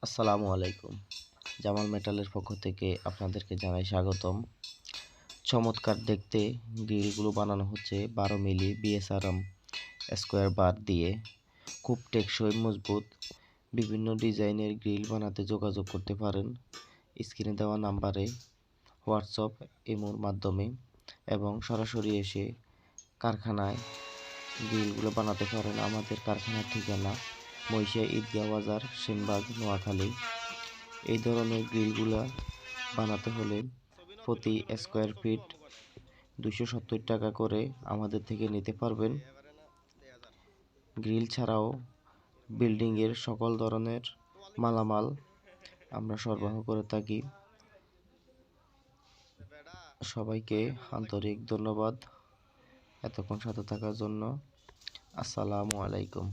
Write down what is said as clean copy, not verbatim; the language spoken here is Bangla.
আসসালামু আলাইকুম। জামাল মেটালের পক্ষ থেকে আপনাদেরকে জানাই স্বাগতম। চমৎকার দেখতে গ্রিলগুলো বানানো হচ্ছে 12 মিলি বিএসআরএম স্কোয়ার বার দিয়ে। খুব টেকসই, মজবুত। বিভিন্ন ডিজাইনের গ্রিল বানাতে যোগাযোগ করতে পারেন স্ক্রিনে দেওয়া নাম্বারে, হোয়াটসঅ্যাপ, ইমোর মাধ্যমে, এবং সরাসরি এসে কারখানায় গ্রিলগুলো বানাতে পারেন। আমাদের কারখানার ঠিকানা মহিষা ঈদগাহ বাজার, সেনবাগ, নোয়াখালী। এই ধরনের গ্রিলগুলা বানাতে হলে প্রতি স্কোয়ার ফিট 270 টাকা করে আমাদের থেকে নিতে পারবেন। গ্রিল ছাড়াও বিল্ডিংয়ের সকল ধরনের মালামাল আমরা সরবরাহ করে থাকি। সবাইকে আন্তরিক ধন্যবাদ এতক্ষণ সাথে থাকার জন্য। আসসালামু আলাইকুম।